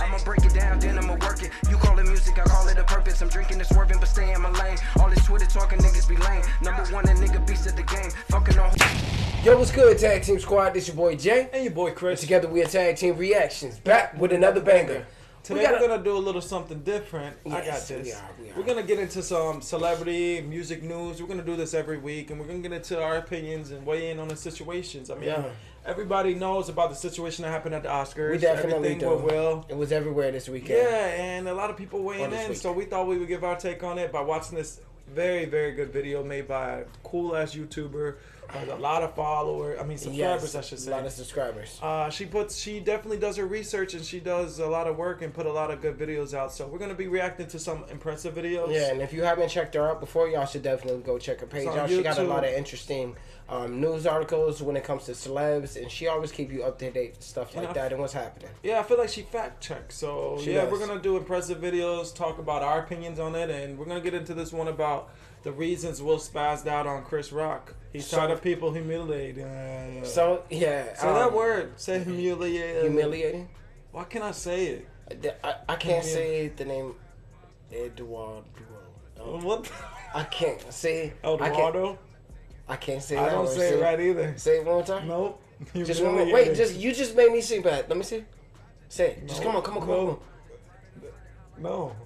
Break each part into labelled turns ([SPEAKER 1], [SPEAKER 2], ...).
[SPEAKER 1] I'ma break it down, then I'ma work it. You call it music, I call it a purpose. I'm drinking and swerving, but stay in my lane. All this Twitter talking niggas be lame. Number one, a nigga beast at the game. Fucking on.
[SPEAKER 2] Yo, what's good, Tag Team Squad? This your boy Jay.
[SPEAKER 3] And your boy Chris.
[SPEAKER 2] And together we are Tag Team Reactions. Back with another banger.
[SPEAKER 3] Today we're going to do a little something different.
[SPEAKER 2] Yes,
[SPEAKER 3] I got this.
[SPEAKER 2] We are.
[SPEAKER 3] We're going to get into some celebrity music news. We're going to do this every week. And we're going to get into our opinions and weigh in on the situations. I mean, everybody knows about the situation that happened at the Oscars.
[SPEAKER 2] We definitely do.
[SPEAKER 3] Went well.
[SPEAKER 2] It was everywhere this weekend.
[SPEAKER 3] Yeah, and a lot of people weighing in. So we thought we would give our take on it by watching this very, very good video made by a cool-ass YouTuber. Has a lot of followers. I mean, subscribers, I should say.
[SPEAKER 2] A lot of subscribers.
[SPEAKER 3] She definitely does her research and she does a lot of work and put a lot of good videos out. So we're gonna be reacting to some impressive videos.
[SPEAKER 2] Yeah, and if you haven't checked her out before, y'all should definitely go check her page out. She got a lot of interesting news articles when it comes to celebs, and she always keep you up to date stuff like that and what's happening.
[SPEAKER 3] Yeah, I feel like she fact checks. So we're gonna do impressive videos, talk about our opinions on it, and we're gonna get into this one about the reasons Will spazzed out on Chris Rock. He's tired of people humiliating.
[SPEAKER 2] So
[SPEAKER 3] that word, say humiliating.
[SPEAKER 2] Humiliating?
[SPEAKER 3] Why can't I say it?
[SPEAKER 2] I can't say the name Eduardo.
[SPEAKER 3] What?
[SPEAKER 2] I can't say
[SPEAKER 3] Eduardo.
[SPEAKER 2] I can't say
[SPEAKER 3] I
[SPEAKER 2] that
[SPEAKER 3] don't
[SPEAKER 2] word.
[SPEAKER 3] say it right either.
[SPEAKER 2] Say it one more time.
[SPEAKER 3] Nope.
[SPEAKER 2] Just one more. Wait, you just made me sing bad. Let me see. Say it. Just come on.
[SPEAKER 3] No.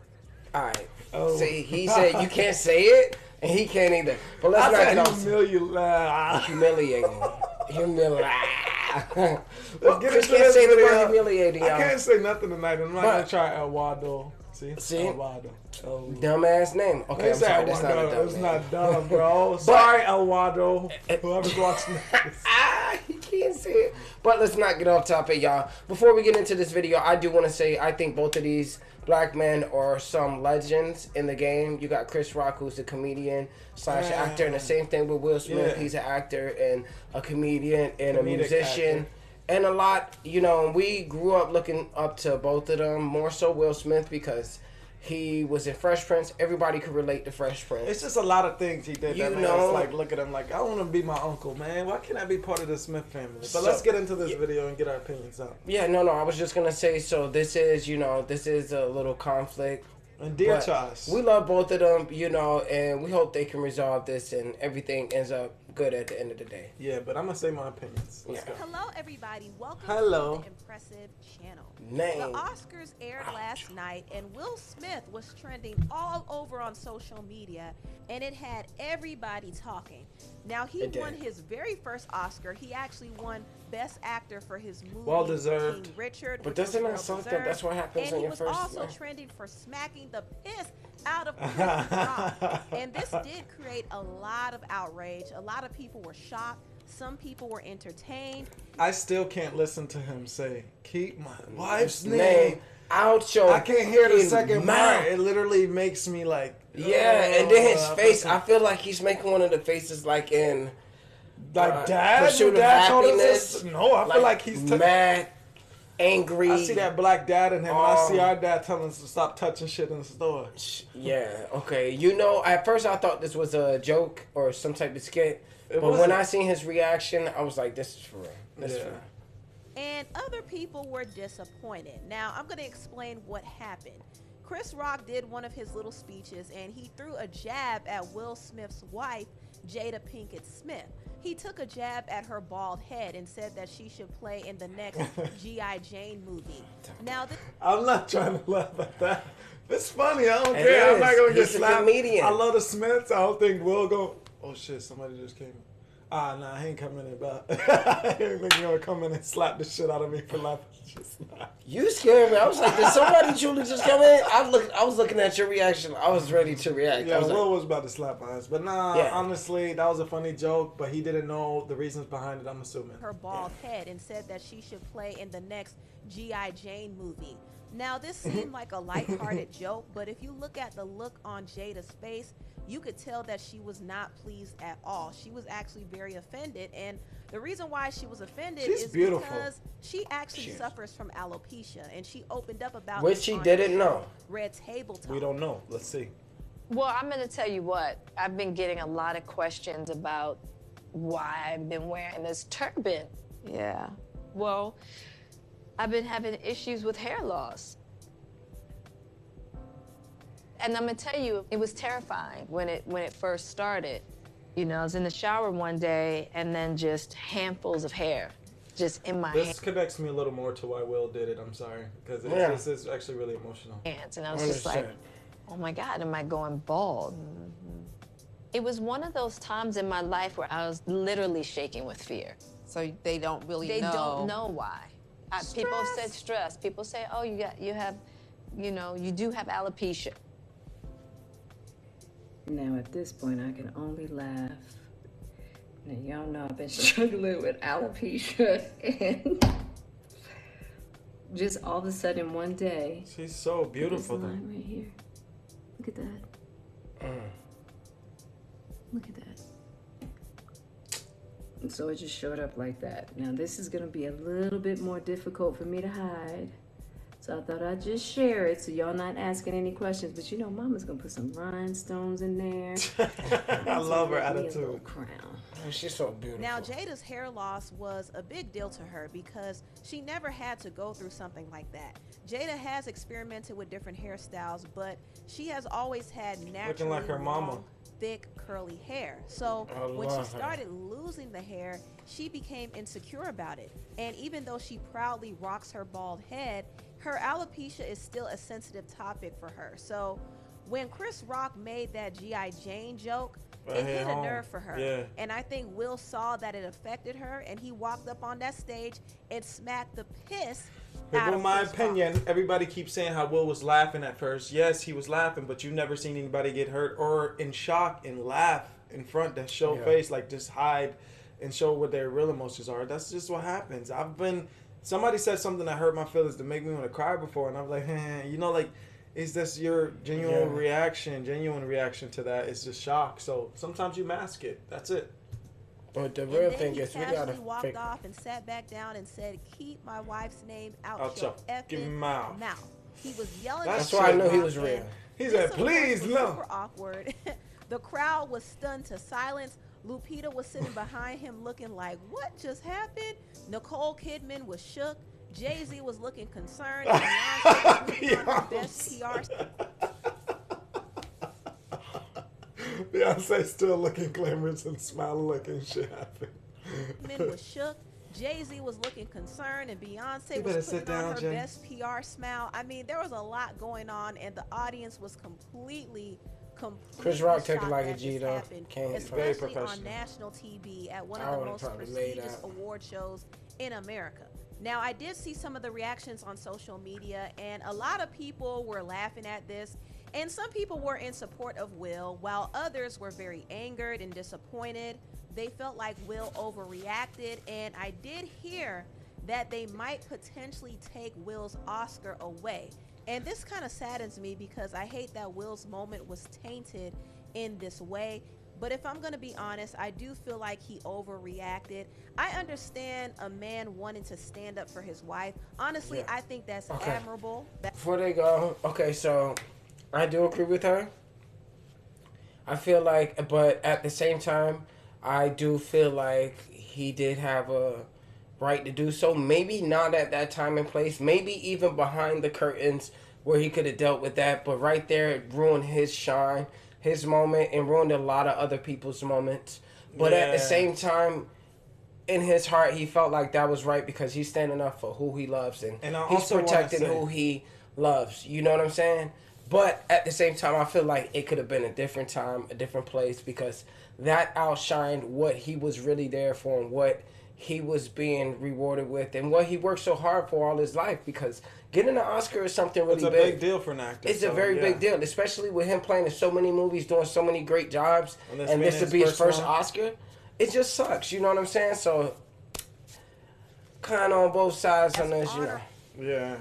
[SPEAKER 2] All right.
[SPEAKER 3] Oh.
[SPEAKER 2] See, he said you can't say it, and he can't either. But let's not get off. Humiliating.
[SPEAKER 3] Let's get into
[SPEAKER 2] can't
[SPEAKER 3] this
[SPEAKER 2] say the
[SPEAKER 3] video.
[SPEAKER 2] word humiliating, y'all.
[SPEAKER 3] I can't say nothing tonight. I'm not gonna try Eduardo. See? Eduardo.
[SPEAKER 2] Dumbass name. Okay, I'm sorry. That's not a dumb
[SPEAKER 3] It's
[SPEAKER 2] name.
[SPEAKER 3] not dumb, bro. Sorry, Eduardo. Whoever's watching this.
[SPEAKER 2] He can't say it. But let's not get off topic, y'all. Before we get into this video, I do want to say I think both of these black men are some legends in the game. You got Chris Rock, who's a comedian / actor, and the same thing with Will Smith. Yeah. He's an actor and a comedian and a musician. Actor. And a lot, we grew up looking up to both of them, more so Will Smith because he was in Fresh Prince. Everybody could relate to Fresh Prince.
[SPEAKER 3] It's just a lot of things he did. It's like, look at him like, I want to be my uncle, man. Why can't I be part of the Smith family? But let's get into this video and get our opinions out.
[SPEAKER 2] Yeah, no, I was just going to say, so this is a little conflict.
[SPEAKER 3] And dear to us.
[SPEAKER 2] We love both of them, and we hope they can resolve this and everything ends up good at the end of the day.
[SPEAKER 3] Yeah, but I'm going to say my opinions. Let's go.
[SPEAKER 4] Hello, everybody. Welcome
[SPEAKER 2] to
[SPEAKER 4] the Impressive Channel. The Oscars aired last night, and Will Smith was trending all over on social media, and it had everybody talking. Now, he won his very first Oscar. He actually won Best Actor for his movie,
[SPEAKER 3] well-deserved.
[SPEAKER 4] King Richard.
[SPEAKER 2] But doesn't that suck that that's what happens on your first?
[SPEAKER 4] And he was also trending for smacking the piss out of Chris Rock. And this did create a lot of outrage. A lot of people were shocked. Some people were entertained.
[SPEAKER 3] I still can't listen to him say, keep my wife's name
[SPEAKER 2] out your
[SPEAKER 3] I can't hear the second part. It literally makes me like...
[SPEAKER 2] Yeah, and then his face, I feel like he's making one of the faces like in...
[SPEAKER 3] Like Dad?
[SPEAKER 2] Pursuit of Happiness.
[SPEAKER 3] No, I feel like he's...
[SPEAKER 2] mad, angry.
[SPEAKER 3] I see that black dad in him, and I see our dad telling us to stop touching shit in the store.
[SPEAKER 2] Yeah, okay. At first I thought this was a joke or some type of skit. But when I seen his reaction, I was like, this is for real. This is for real.
[SPEAKER 4] And other people were disappointed. Now, I'm going to explain what happened. Chris Rock did one of his little speeches, and he threw a jab at Will Smith's wife, Jada Pinkett Smith. He took a jab at her bald head and said that she should play in the next G.I. Jane movie. Now,
[SPEAKER 3] I'm not trying to laugh at that. It's funny. I don't care. I'm not going to get slapped. I love the Smiths. I don't think Will go... Oh, shit. Somebody just came in. Nah, he ain't coming in, but he ain't gonna come in and slap the shit out of me for laughing.
[SPEAKER 2] You scared me. I was like, did somebody truly just come in? I was looking at your reaction. I was ready to react.
[SPEAKER 3] Yeah, Will was about to slap my ass. But honestly, that was a funny joke, but he didn't know the reasons behind it, I'm assuming.
[SPEAKER 4] Her bald head and said that she should play in the next G.I. Jane movie. Now, this seemed like a lighthearted joke, but if you look at the look on Jada's face, you could tell that she was not pleased at all. She was actually very offended, and the reason why she was offended is because she actually suffers from alopecia, and she opened up about
[SPEAKER 2] which she didn't know.
[SPEAKER 4] Red Table Talk.
[SPEAKER 3] We don't know. Let's see.
[SPEAKER 5] Well, I'm going to tell you what. I've been getting a lot of questions about why I've been wearing this turban. Yeah. Well, I've been having issues with hair loss. And I'm gonna tell you, it was terrifying when it first started. You know, I was in the shower one day and then just handfuls of hair just in my hands.
[SPEAKER 3] This connects me a little more to why Will did it, I'm sorry. Because this is actually really emotional.
[SPEAKER 5] And I was just like, oh my God, am I going bald? It was one of those times in my life where I was literally shaking with fear.
[SPEAKER 6] So they don't really know.
[SPEAKER 5] They don't know why. People said stress. People say, oh, you do have alopecia.
[SPEAKER 7] Now at this point, I can only laugh. Now y'all know I've been struggling with alopecia, and just all of a sudden one day.
[SPEAKER 3] She's so beautiful.
[SPEAKER 7] This line right here. Look at that. Look at that. And so it just showed up like that. Now this is gonna be a little bit more difficult for me to hide. So I thought I'd just share it so y'all not asking any questions. But you know, Mama's gonna put some rhinestones in there.
[SPEAKER 3] I love her attitude.
[SPEAKER 7] A little crown.
[SPEAKER 2] Oh, she's so beautiful.
[SPEAKER 4] Now, Jada's hair loss was a big deal to her because she never had to go through something like that. Jada has experimented with different hairstyles, but she has always had naturally
[SPEAKER 3] looking like her mama.
[SPEAKER 4] Long, thick, curly hair. So when she started losing the hair, she became insecure about it. And even though she proudly rocks her bald head, her alopecia is still a sensitive topic for her. So when Chris Rock made that G.I. Jane joke, it hit a nerve for her.
[SPEAKER 3] Yeah.
[SPEAKER 4] And I think Will saw that it affected her, and he walked up on that stage and smacked the piss out of
[SPEAKER 3] in my
[SPEAKER 4] Chris
[SPEAKER 3] opinion,
[SPEAKER 4] Rock.
[SPEAKER 3] everybody keeps saying how Will was laughing at first. Yes, he was laughing, but you've never seen anybody get hurt or in shock and laugh in front that show face, like just hide and show what their real emotions are. That's just what happens. Somebody said something that hurt my feelings to make me want to cry before, and I'm like, you know, like, is this your genuine reaction to that? It's just shock. So sometimes you mask it. That's it.
[SPEAKER 2] But the real thing is,
[SPEAKER 4] we gotta walked off and sat back down and said, "Keep my wife's name out your effing mouth." He was yelling.
[SPEAKER 2] That's why I knew he was real.
[SPEAKER 3] He said, "Please, no."
[SPEAKER 4] Super awkward. The crowd was stunned to silence. Lupita was sitting behind him looking like, what just happened? Nicole Kidman was shook. Jay-Z was looking concerned. And Beyonce was on her best PR.
[SPEAKER 3] Beyonce still looking glamorous and smiling like ain't shit happened.
[SPEAKER 4] Kidman was shook. Jay-Z was looking concerned, and Beyonce was putting on her best PR smile. I mean, there was a lot going on, and the audience was completely
[SPEAKER 2] Chris Rock taking like a Jada,
[SPEAKER 4] especially on national TV at one of the most prestigious award shows in America. Now, I did see some of the reactions on social media, and a lot of people were laughing at this, and some people were in support of Will, while others were very angered and disappointed. They felt like Will overreacted, and I did hear that they might potentially take Will's Oscar away. And this kind of saddens me because I hate that Will's moment was tainted in this way. But if I'm going to be honest, I do feel like he overreacted. I understand a man wanting to stand up for his wife. Honestly, I think that's admirable.
[SPEAKER 2] Before they go, so I do agree with her. I feel like, but at the same time, I do feel like he did have a right to do so. Maybe not at that time and place. Maybe even behind the curtains where he could have dealt with that. But right there, it ruined his shine, his moment, and ruined a lot of other people's moments. But at the same time, in his heart, he felt like that was right because he's standing up for who he loves and he's protecting who he loves. You know what I'm saying? But at the same time, I feel like it could have been a different time, a different place, because that outshined what he was really there for and what he was being rewarded with and what he worked so hard for all his life, because getting an Oscar is something really big.
[SPEAKER 3] It's a big deal for an actor.
[SPEAKER 2] It's a very big deal, especially with him playing in so many movies, doing so many great jobs, and this to be his first Oscar. It just sucks, you know what I'm saying? So, kind of on both sides on this, you know.
[SPEAKER 3] Yeah.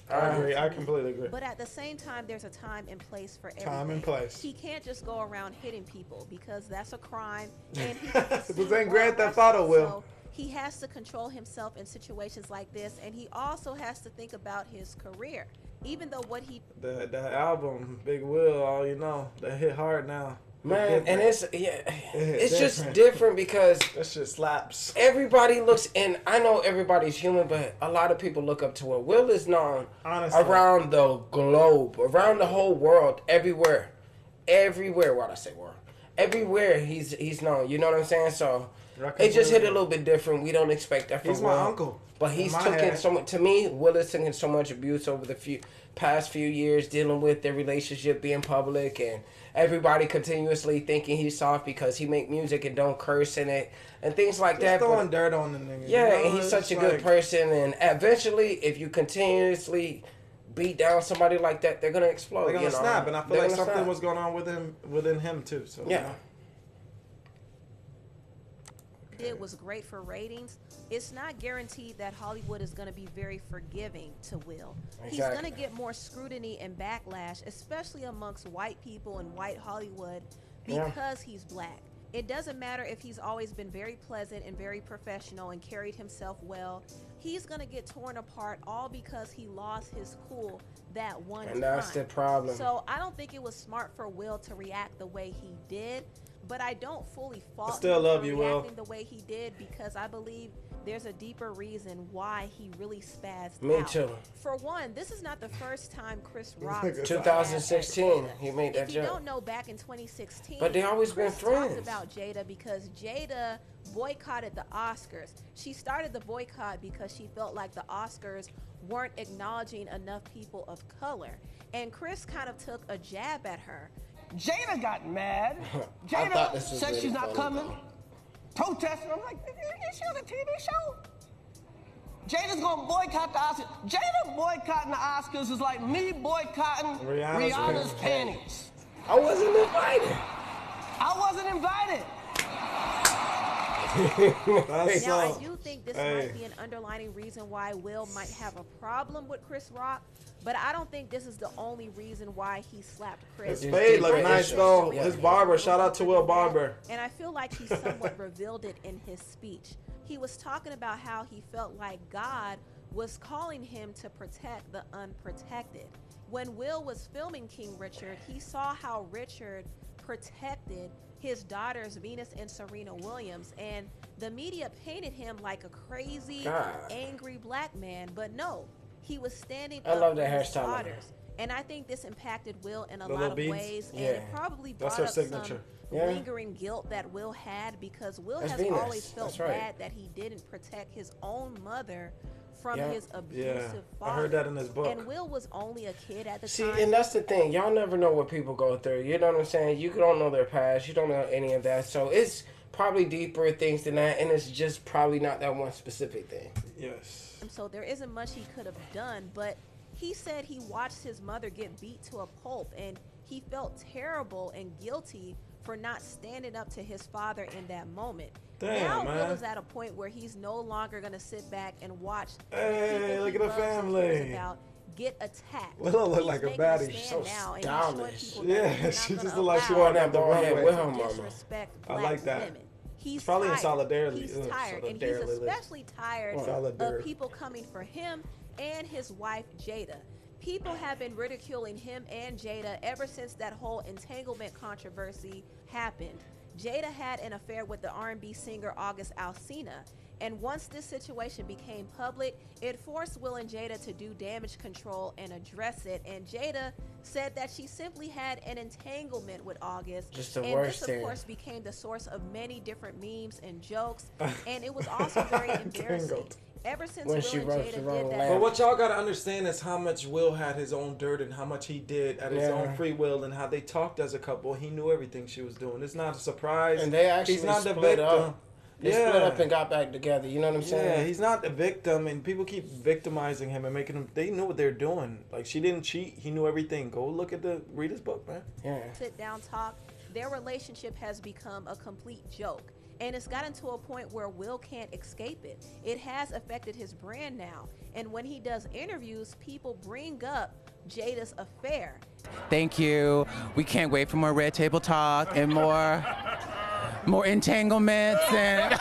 [SPEAKER 3] I agree. I completely agree.
[SPEAKER 4] But at the same time, there's a time and place for everything.
[SPEAKER 3] Time and place.
[SPEAKER 4] He can't just go around hitting people because that's a crime. And
[SPEAKER 3] this ain't Grand Theft Auto, Will.
[SPEAKER 4] So he has to control himself in situations like this, and he also has to think about his career. Even though what he...
[SPEAKER 3] The album, Big Will, all you know, that hit hard now.
[SPEAKER 2] Man, and it's just different because
[SPEAKER 3] that shit slaps.
[SPEAKER 2] Everybody looks, and I know everybody's human, but a lot of people look up to Will. Will is known around the globe, around the whole world, everywhere. Why'd I say world? Everywhere he's known. You know what I'm saying? So it just hit a little bit different. We don't expect that from Will.
[SPEAKER 3] He's my uncle.
[SPEAKER 2] But he's taken so much. To me, Will has taken so much abuse over the past few years, dealing with their relationship being public, and everybody continuously thinking he's soft because he make music and don't curse in it and things like that.
[SPEAKER 3] Throwing dirt on the nigga.
[SPEAKER 2] Yeah, and he's such a good person. And eventually, if you continuously beat down somebody like that, they're gonna explode.
[SPEAKER 3] They're gonna snap, and I feel like something was going on within him too. So
[SPEAKER 2] yeah.
[SPEAKER 4] Did was great for ratings. It's not guaranteed that Hollywood is going to be very forgiving to Will. Exactly. He's going to get more scrutiny and backlash, especially amongst white people in white Hollywood, because he's black. It doesn't matter if he's always been very pleasant and very professional and carried himself well. He's going to get torn apart all because he lost his cool that one time.
[SPEAKER 2] And that's the problem.
[SPEAKER 4] So I don't think it was smart for Will to react the way he did. But I don't fully fault him for reacting the way he did, because I believe there's a deeper reason why he really spazzed out.
[SPEAKER 2] Me too.
[SPEAKER 4] For one, this is not the first time Chris Rock
[SPEAKER 2] 2016 he made that joke.
[SPEAKER 4] If you don't know, back in 2016,
[SPEAKER 2] but they always
[SPEAKER 4] Chris
[SPEAKER 2] been friends.
[SPEAKER 4] talked about Jada because Jada boycotted the Oscars. She started the boycott because she felt like the Oscars weren't acknowledging enough people of color, and Chris kind of took a jab at her.
[SPEAKER 6] Jada got mad. Jada said really she's not coming. Protesting. I'm like, is she on a TV show? Jada's gonna boycott the Oscars. Jada boycotting the Oscars is like me boycotting Rihanna's panties.
[SPEAKER 2] I wasn't invited.
[SPEAKER 4] Now, I do think this might be an underlying reason why Will might have a problem with Chris Rock, but I don't think this is the only reason why he slapped Chris.
[SPEAKER 3] His fade looked nice though. His barber, shout out to Will Barber.
[SPEAKER 4] And I feel like he somewhat revealed it in his speech. He was talking about how he felt like God was calling him to protect the unprotected. When Will was filming King Richard, he saw how Richard protected his daughters Venus and Serena Williams, and the media painted him like a crazy, angry black man, but no, he was standing up for his daughters. And I think this impacted Will in a lot of ways, and it probably brought up some lingering guilt that Will had, because Will has always felt bad that he didn't protect his own mother from his abusive father.
[SPEAKER 3] I heard that in his book.
[SPEAKER 4] And Will was only a kid at the time.
[SPEAKER 2] See, and that's the thing. Y'all never know what people go through. You know what I'm saying? You don't know their past. You don't know any of that. So it's probably deeper things than that, and it's just probably not that one specific thing.
[SPEAKER 3] Yes.
[SPEAKER 4] And so there isn't much he could have done, but he said he watched his mother get beat to a pulp, and he felt terrible and guilty for not standing up to his father in that moment. Now Will is at a point where he's no longer going to sit back and watch people
[SPEAKER 3] look at the family
[SPEAKER 4] get attacked.
[SPEAKER 3] Willow look like a baddie. She's so stylish. Yeah, she just look like she wanted to have the runway with her mama. I like that.
[SPEAKER 4] He's
[SPEAKER 3] probably
[SPEAKER 4] tired.
[SPEAKER 3] in solidarity.
[SPEAKER 4] He's tired, and he's especially tired of people coming for him and his wife Jada. People have been ridiculing him and Jada ever since that whole entanglement controversy happened. Jada had an affair with the R&B singer August Alsina, and once this situation became public, it forced Will and Jada to do damage control and address it, and Jada said that she simply had an entanglement with August, and this of course became the source of many different memes and jokes, and it was also very embarrassing. Ever since Will and Jada did that.
[SPEAKER 3] But what y'all gotta understand is how much Will had his own dirt and how much he did at his own free will, and how they talked as a couple. He knew everything she was doing. It's not a surprise.
[SPEAKER 2] And they actually
[SPEAKER 3] he's not the
[SPEAKER 2] split
[SPEAKER 3] victim.
[SPEAKER 2] up. They split up and got back together. You know what I'm saying?
[SPEAKER 3] Yeah, he's not the victim, and people keep victimizing him and making him. They knew what they're doing. Like, she didn't cheat. He knew everything. Go read his book, man.
[SPEAKER 2] Yeah.
[SPEAKER 4] Sit down, talk. Their relationship has become a complete joke. And it's gotten to a point where Will can't escape it. It has affected his brand now. And when he does interviews, people bring up Jada's affair.
[SPEAKER 8] Thank you. We can't wait for more red table talk and more entanglements and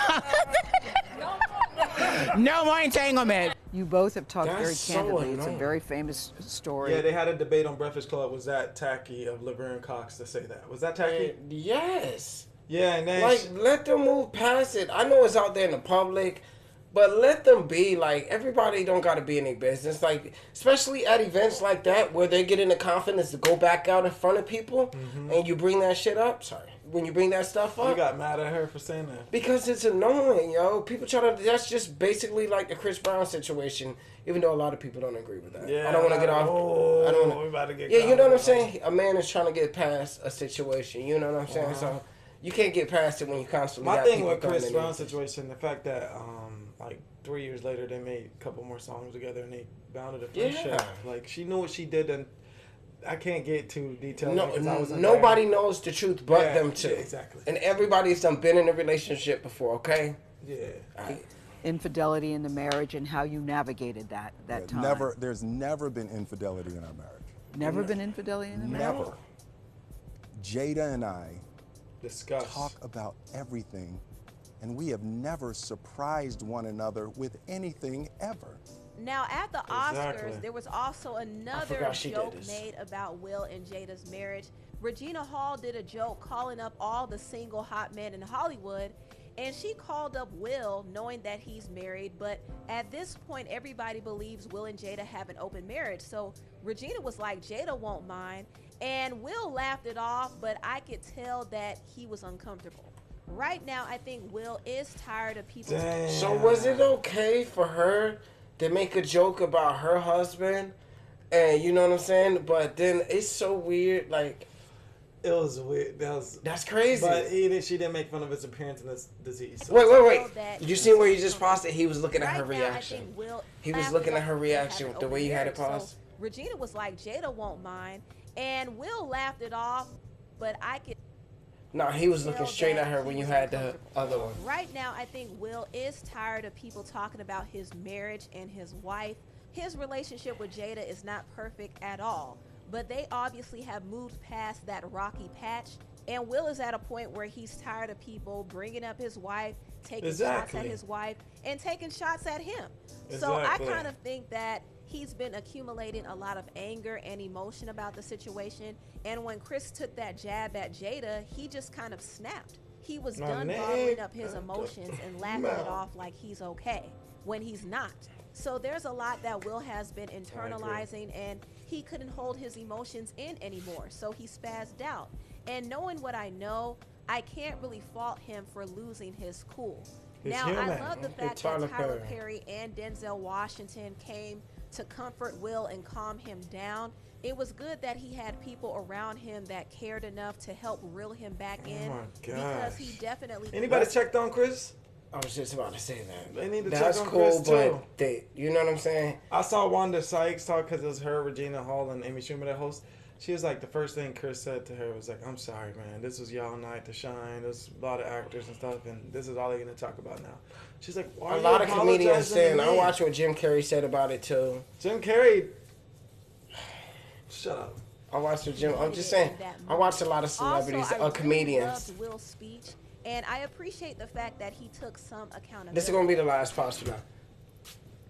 [SPEAKER 8] no more entanglement.
[SPEAKER 9] You both have talked
[SPEAKER 2] That's
[SPEAKER 9] very
[SPEAKER 2] so
[SPEAKER 9] candidly. It's a
[SPEAKER 2] annoying.
[SPEAKER 9] very famous story.
[SPEAKER 3] Yeah, they had a debate on Breakfast Club. Was that tacky of Laverne Cox to say that? Was that tacky?
[SPEAKER 2] Yes.
[SPEAKER 3] Yeah, and then
[SPEAKER 2] like let them move past it. I know it's out there in the public, but let them be. Like, everybody don't got to be in their business. Like, especially at events like that where they get in the confidence to go back out in front of people, and you bring that shit up. Sorry, when you bring that stuff up,
[SPEAKER 3] you got mad at her for saying that
[SPEAKER 2] because it's annoying, yo. People try to. That's just basically like the Chris Brown situation. Even though a lot of people don't agree with that.
[SPEAKER 3] Yeah,
[SPEAKER 2] I don't want to get off. I don't want
[SPEAKER 3] we about to get.
[SPEAKER 2] Yeah, you know what I'm saying. A man is trying to get past a situation. You know what I'm saying. So. You can't get past it when you constantly.
[SPEAKER 3] My
[SPEAKER 2] got
[SPEAKER 3] thing
[SPEAKER 2] people
[SPEAKER 3] with Chris
[SPEAKER 2] coming in.
[SPEAKER 3] Brown's situation, the fact that like 3 years later they made a couple more songs together and they bounded a friendship.
[SPEAKER 2] Yeah.
[SPEAKER 3] Like, she knew what she did, and I can't get too detailed.
[SPEAKER 2] Nobody knows the truth but them two.
[SPEAKER 3] Yeah, exactly.
[SPEAKER 2] And everybody's been in a relationship before. Okay.
[SPEAKER 3] Yeah.
[SPEAKER 9] Infidelity in the marriage and how you navigated that time.
[SPEAKER 10] There's never been infidelity in our marriage.
[SPEAKER 9] Never been infidelity in the marriage?
[SPEAKER 10] Never. Jada and I
[SPEAKER 3] discuss,
[SPEAKER 10] talk about everything, and we have never surprised one another with anything ever.
[SPEAKER 4] Now, at the Oscars, there was also another joke
[SPEAKER 2] did
[SPEAKER 4] made about Will and Jada's marriage. Regina Hall did a joke calling up all the single hot men in Hollywood, and she called up Will knowing that he's married, but at this point, everybody believes Will and Jada have an open marriage. So Regina was like, Jada won't mind. And Will laughed it off, but I could tell that he was uncomfortable. Right now, I think Will is tired of people.
[SPEAKER 2] So was it okay for her to make a joke about her husband? And you know what I'm saying? But then it's so weird, like...
[SPEAKER 3] It was weird.
[SPEAKER 2] That's crazy.
[SPEAKER 3] But she didn't make fun of his appearance in this disease. So
[SPEAKER 2] wait. Did you see where you just paused it? He was looking at her
[SPEAKER 4] Right now,
[SPEAKER 2] reaction.
[SPEAKER 4] I think Will
[SPEAKER 2] He was looking at her reaction,
[SPEAKER 4] have an
[SPEAKER 2] the way
[SPEAKER 4] open
[SPEAKER 2] you had it
[SPEAKER 4] marriage.
[SPEAKER 2] paused.
[SPEAKER 4] So Regina was like, Jada won't mind. And Will laughed it off, but I could...
[SPEAKER 2] No, he was looking straight at her when you had the other one.
[SPEAKER 4] Right now, I think Will is tired of people talking about his marriage and his wife. His relationship with Jada is not perfect at all, but they obviously have moved past that rocky patch. And Will is at a point where he's tired of people bringing up his wife, taking shots at his wife, and taking shots at him. So I kind of think that he's been accumulating a lot of anger and emotion about the situation. And when Chris took that jab at Jada, he just kind of snapped. He was done bottling up his emotions and laughing it off like he's okay when he's not. So there's a lot that Will has been internalizing, and he couldn't hold his emotions in anymore. So he spazzed out. And knowing what I know, I can't really fault him for losing his cool. Now, I love the fact that Tyler Perry and Denzel Washington came to comfort Will and calm him down. It was good that he had people around him that cared enough to help reel him back in.
[SPEAKER 3] Oh my
[SPEAKER 4] because he definitely...
[SPEAKER 3] Anybody checked on Chris?
[SPEAKER 2] I was just about to say that.
[SPEAKER 3] They need to
[SPEAKER 2] That's
[SPEAKER 3] check on
[SPEAKER 2] cool,
[SPEAKER 3] Chris too.
[SPEAKER 2] but you know what I'm saying?
[SPEAKER 3] I saw Wanda Sykes talk because it was her, Regina Hall, and Amy Schumer that host. She was like, the first thing Chris said to her was like, I'm sorry, man. This was y'all night to shine. There's a lot of actors and stuff, and this is all they're going to talk about now. She's like, why are you
[SPEAKER 2] a lot of comedians saying, I
[SPEAKER 3] watch
[SPEAKER 2] watched what Jim Carrey said about it, too.
[SPEAKER 3] Jim Carrey. Shut up.
[SPEAKER 2] I watched what Jim... I'm just saying, I watched a lot of celebrities, comedians.
[SPEAKER 4] Loved Will's speech, and I appreciate the fact that he took some accountability.
[SPEAKER 2] This is going to be the last pause for now.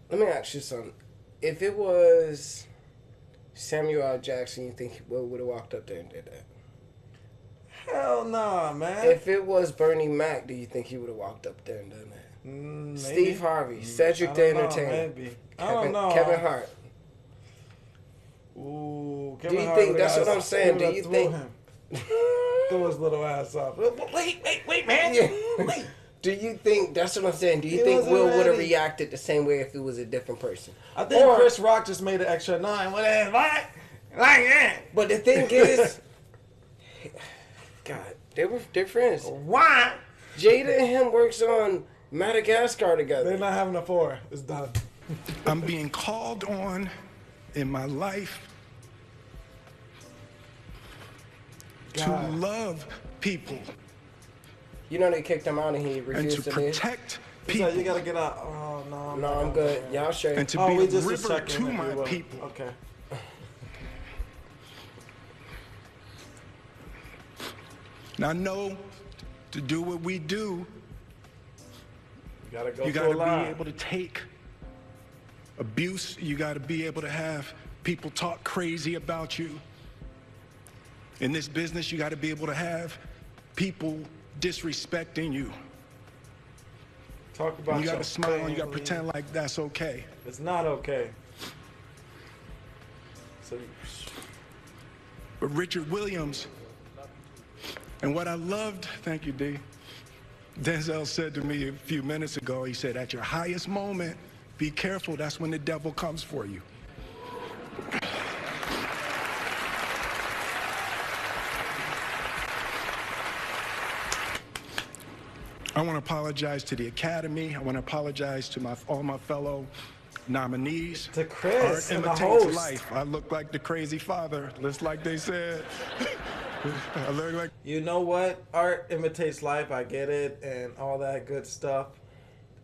[SPEAKER 2] Let me ask you something. If it was Samuel L. Jackson, you think Will would have walked up there and did that?
[SPEAKER 3] Hell nah, man.
[SPEAKER 2] If it was Bernie Mac, do you think he would have walked up there and done that?
[SPEAKER 3] Maybe.
[SPEAKER 2] Steve Harvey, Cedric the Entertainer.
[SPEAKER 3] Maybe. I don't know.
[SPEAKER 2] Kevin Hart.
[SPEAKER 3] Ooh,
[SPEAKER 2] Kevin Hart. Do you think, that's what I'm saying, do you think...
[SPEAKER 3] Threw his little ass off. Wait, man.
[SPEAKER 2] Yeah. Wait. Do you think, that's what I'm saying, do you think Will would have reacted the same way if it was a different person?
[SPEAKER 3] I think Chris Rock just made an extra 9. What is like that?
[SPEAKER 2] But the thing is, God, they're friends.
[SPEAKER 3] Why?
[SPEAKER 2] Jada and him works on Madagascar together.
[SPEAKER 3] They're not having a 4. It's done.
[SPEAKER 11] I'm being called on in my life to love people.
[SPEAKER 2] You know they kicked him out and he refused to leave.
[SPEAKER 11] And to protect people.
[SPEAKER 3] You gotta get out. Oh no.
[SPEAKER 2] No, I'm good. Y'all straight.
[SPEAKER 11] And to be a river to my people.
[SPEAKER 3] Okay.
[SPEAKER 11] Now, know to do what we do,
[SPEAKER 3] you gotta
[SPEAKER 11] be able to take abuse. You got to be able to have people talk crazy about you. In this business, you got to be able to have people disrespecting you.
[SPEAKER 3] Talk about
[SPEAKER 11] you got to smile and you got to pretend like that's okay.
[SPEAKER 3] It's not okay. So,
[SPEAKER 11] but Richard Williams, and what I loved, thank you, D. Denzel said to me a few minutes ago, he said, at your highest moment, be careful, that's when the devil comes for you. I want to apologize to the Academy. I want to apologize to all my fellow nominees.
[SPEAKER 3] To Chris
[SPEAKER 11] Art
[SPEAKER 3] and the
[SPEAKER 11] imitates
[SPEAKER 3] host.
[SPEAKER 11] life. I look like the crazy father, just like they said. I look like.
[SPEAKER 3] You know what? Art imitates life. I get it, and all that good stuff.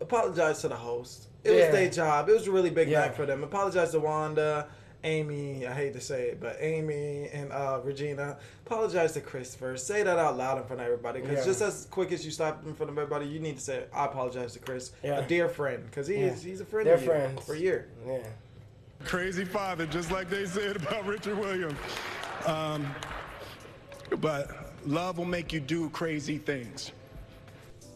[SPEAKER 3] Apologize to the host. It was their job. It was a really big night for them. Apologize to Wanda, Amy. I hate to say it, but Amy and Regina. Apologize to Christopher. Say that out loud in front of everybody, because just as quick as you stop in front of everybody, you need to say, I apologize to Chris, a dear friend, because he's a friend of you for a year.
[SPEAKER 2] Yeah.
[SPEAKER 11] Crazy father, just like they said about Richard Williams. But love will make you do crazy things.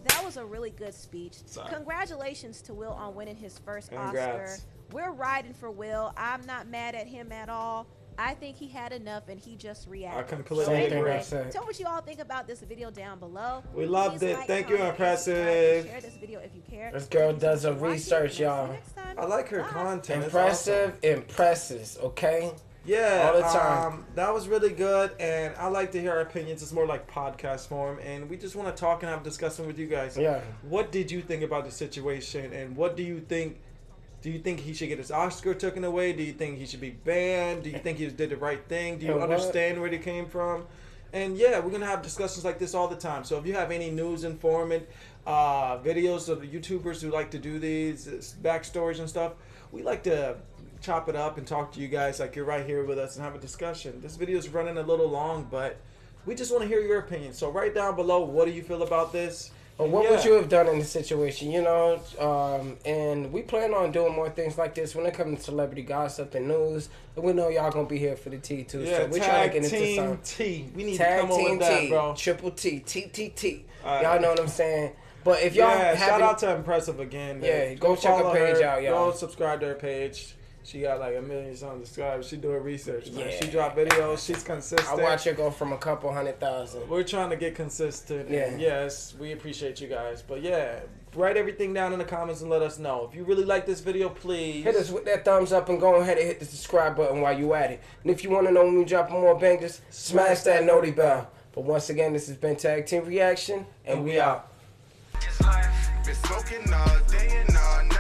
[SPEAKER 4] That was a really good speech. Congratulations to Will on winning his first Oscar. We're riding for Will. I'm not mad at him at all. I think he had enough and he just reacted.
[SPEAKER 3] I completely agree.
[SPEAKER 4] Tell me what you all think about this video down below.
[SPEAKER 3] We loved it. Thank you, Impressive.
[SPEAKER 4] Share this video if you care.
[SPEAKER 2] This girl does her research, y'all.
[SPEAKER 3] I like her content.
[SPEAKER 2] Impressive, impresses, okay?
[SPEAKER 3] Yeah,
[SPEAKER 2] all the time.
[SPEAKER 3] That was really good, and I like to hear our opinions. It's more like podcast form, and we just want to talk and have a discussion with you guys.
[SPEAKER 2] Yeah.
[SPEAKER 3] What did you think about the situation, and what do you think? Do you think he should get his Oscar taken away? Do you think he should be banned? Do you think he did the right thing? Do you understand where he came from? And yeah, we're gonna have discussions like this all the time. So if you have any news informant videos of the YouTubers who like to do these backstories and stuff, we like to chop it up and talk to you guys like you're right here with us and have a discussion. This video is running a little long, but we just want to hear your opinion. So write down below, what do you feel about this?
[SPEAKER 2] Well, what would you have done in this situation, you know? And we plan on doing more things like this when it comes to celebrity gossip and news. And we know y'all gonna be here for the tea too.
[SPEAKER 3] Yeah,
[SPEAKER 2] so we're trying to get into some
[SPEAKER 3] T. We need
[SPEAKER 2] Tag
[SPEAKER 3] to come on
[SPEAKER 2] Team
[SPEAKER 3] with that,
[SPEAKER 2] T,
[SPEAKER 3] bro.
[SPEAKER 2] Triple T, TTT. Y'all know what I'm saying? But if y'all
[SPEAKER 3] shout out to Impressive again.
[SPEAKER 2] Yeah, go check her page out, y'all.
[SPEAKER 3] Go subscribe to her page. She got like 1 million something subscribers. She doing research, man. She drop videos. She's consistent.
[SPEAKER 2] I watch her go from a couple 100,000.
[SPEAKER 3] We're trying to get consistent.
[SPEAKER 2] Yeah.
[SPEAKER 3] And yes, we appreciate you guys. But yeah, write everything down in the comments and let us know. If you really like this video, please
[SPEAKER 2] hit us with that thumbs up and go ahead and hit the subscribe button while you at it. And if you want to know when we drop more bangers, smash that noti bell. But once again, this has been Tag Team Reaction, and we out.
[SPEAKER 12] Been smoking all day and all night.